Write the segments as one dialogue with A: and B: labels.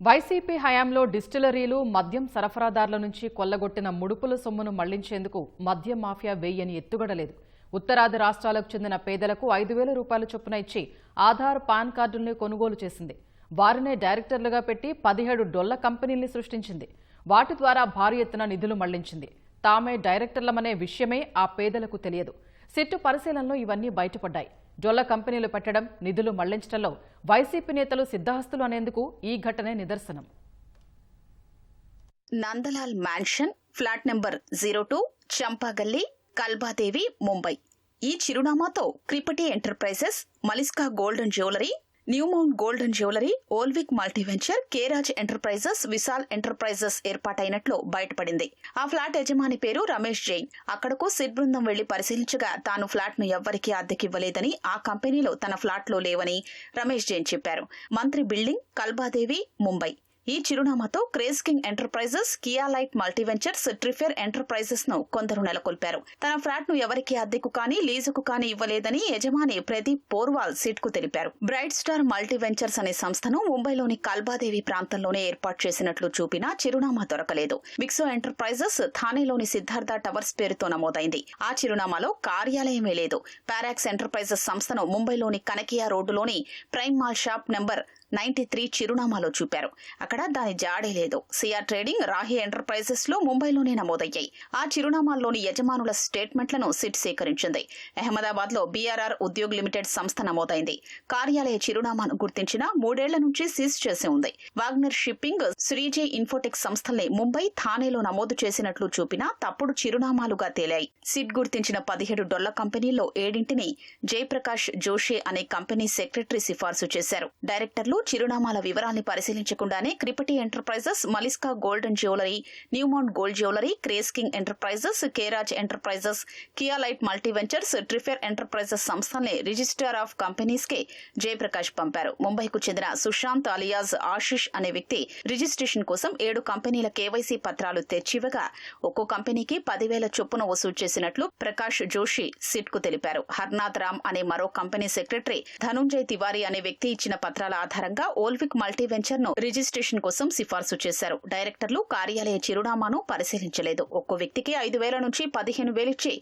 A: YCP హయాంలో డిస్టిలరీలు మద్యం సరఫరాదారుల నుంచి కొల్లగొట్టిన ముడుపుల సొమ్మును మళ్లించేందుకు మద్యం మాఫియా వేయని ఎత్తుగడలేదు. ఉత్తరాది రాష్ట్రాలకు చెందిన పేదలకు 5,000 రూపాయల చొప్పున ఇచ్చి ఆధార్ పాన్ కార్డుల్ని కొనుగోలు చేసింది. వారినే డైరెక్టర్లుగా పెట్టి 17 డొల్ల కంపెనీల్ని సృష్టించింది. వాటి ద్వారా భారీ ఎత్తున నిధులు మళ్లించింది. తామే డైరెక్టర్లమనే విషయమే ఆ పేదలకు తెలియదు. సిట్టు పరిశీలనలో ఇవన్నీ బయటపడ్డాయి. డొల్ల కంపెనీలు పెట్టడం, నిధులు మళ్లించడంలో వైసీపీ నేతలు సిద్ధహస్తులు అనేందుకు ఈ ఘటనే నిదర్శనం.
B: Nandlal mansion, flat number 02, Champagalli, Kalbadevi, Mumbai. ఈ చిరునామాతో Kripati enterprises, Maliska gold and jewellery, Newmount gold and jewellery, ఓల్విక్ మల్టీవెంచర్, కేరాజ్ ఎంటర్ప్రైజెస్, విశాల్ ఎంటర్ప్రైజెస్ ఏర్పాటైనట్లు బయటపడింది. ఆ ఫ్లాట్ యజమాని పేరు రమేష్ జైన్. అక్కడకు సిట్ బృందం వెళ్లి పరిశీలించగా తాను ఫ్లాట్ ను ఎవ్వరికీ అద్దెకివ్వలేదని, ఆ కంపెనీలో తన ఫ్లాట్లో లేవని రమేష్ జైన్ చెప్పారు. మంత్రి బిల్డింగ్, కల్బాదేవి, ముంబై. ఈ చిరునామాతో క్రేజ్ కింగ్ ఎంటర్ప్రైజెస్, కియా లైట్ మల్టీవెంచర్స్, ట్రిఫెర్ ఎంటర్ప్రైజెస్ ను కొందరు నెలకొల్పారు. తన ఫ్లాట్ ను ఎవరికి అద్దెకు కానీ లీజుకు కానీ ఇవ్వలేదని యజమాని ప్రదీప్ పోర్వాల్ సిట్ కు తెలిపారు. బ్రైట్ స్టార్ మల్టీవెంచర్స్ అనే సంస్థను ముంబైలోని కల్బాదేవి ప్రాంతంలోనే ఏర్పాటు చేసినట్లు చూపినా చిరునామా దొరకలేదు. విక్సో ఎంటర్ప్రైజెస్ థానేలోని సిద్ధార్థ టవర్స్ పేరుతో నమోదైంది. ఆ చిరునామాలో కార్యాలయమే లేదు. పారాక్స్ ఎంటర్ప్రైజెస్ సంస్థను ముంబైలోని కనకియా రోడ్డులోని ప్రైమ్ మాల్ షాప్ నెంబర్ 93 చిరునామాలో చూపారు. అక్కడ దాని జాడే లేదు. సిఆర్ ట్రేడింగ్, రాహి ఎంటర్ప్రైజెస్ లో ముంబైలోనే నమోదయ్యాయి. ఆ చిరునామాల్లోని యజమానుల స్టేట్మెంట్లను సిట్ సేకరించింది. అహ్మదాబాద్ లో బీఆర్ఆర్ ఉద్యోగ్ లిమిటెడ్ సంస్థ నమోదైంది. కార్యాలయ చిరునామాను గుర్తించిన 3 ఏళ్ల నుంచి సీజ్ చేసి ఉంది. వాగ్నర్ షిప్పింగ్, శ్రీజే ఇన్ఫోటెక్ సంస్థల్ని ముంబై, థానేలో నమోదు చేసినట్లు చూపినా తప్పుడు చిరునామాలుగా తేలాయి. సిట్ గుర్తించిన 17 డొల్ల కంపెనీల్లో 7ంటిని జయప్రకాష్ జోషే అనే కంపెనీ సెక్రటరీ సిఫార్సు చేశారు. డైరెక్టర్లు చిరునామాల వివరాల్ని పరిశీలించకుండానే Kripati enterprises, Maliska gold and jewellery, Newmount gold jewellery, craze king enterprises, కేరాజ్ ఎంటర్ప్రైజెస్, కియా లైట్ మల్టీవెంచర్స్, ట్రిఫెర్ ఎంటర్ప్రైజెస్ సంస్థల్ని registrar of companies K Jayaprakash పంపారు. ముంబైకు చెందిన సుశాంత్ అలియాజ్ ఆశిష్ అనే వ్యక్తి రిజిస్ట్రేషన్ కోసం 7 కంపెనీల కేవైసీ పత్రాలు తెచ్చివ్వగా ఒక్కో కంపెనీకి 10,000 చొప్పున వసూలు చేసినట్లు ప్రకాష్ జోషి సిట్ కు తెలిపారు. హర్నాథ్ రామ్ అనే మరో కంపెనీ సెక్రటరీ ధనుంజయ్ తివారీ అనే వ్యక్తి ఇచ్చిన పత్రాల ఆధారంగా ఓల్విక్ మల్టీవెంచర్ ను రిజిస్ట్రేషన్ కోసం సిఫార్సు చేశారు. డైరెక్టర్లు కార్యాలయ చిరునామాను పరిశీలించలేదు. ఒక్కో వ్యక్తికి 5,000 నుంచి 15,000 ఇచ్చి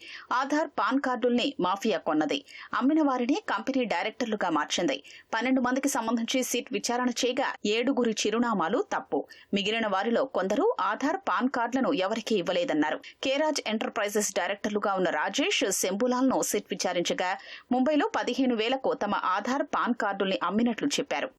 B: ఆధార్, పాన్ కార్డుల్ని మాఫియా కొన్నది. అమ్మిన వారిని కంపెనీ డైరెక్టర్లుగా మార్చింది. 12 మందికి సంబంధించి సిట్ విచారణ చేయగా 7 చిరునామాలు తప్పు. మిగిలిన వారిలో కొందరు ఆధార్, పాన్ కార్డులను ఎవరికీ ఇవ్వలేదన్నారు. కేరాజ్ ఎంటర్ప్రైజెస్ డైరెక్టర్లుగా ఉన్న రాజేష్, శంభులాల్ ను సిట్ విచారించగా ముంబైలో 15,000కు తమ ఆధార్, పాన్ కార్డుల్ని అమ్మినట్లు చెప్పారు.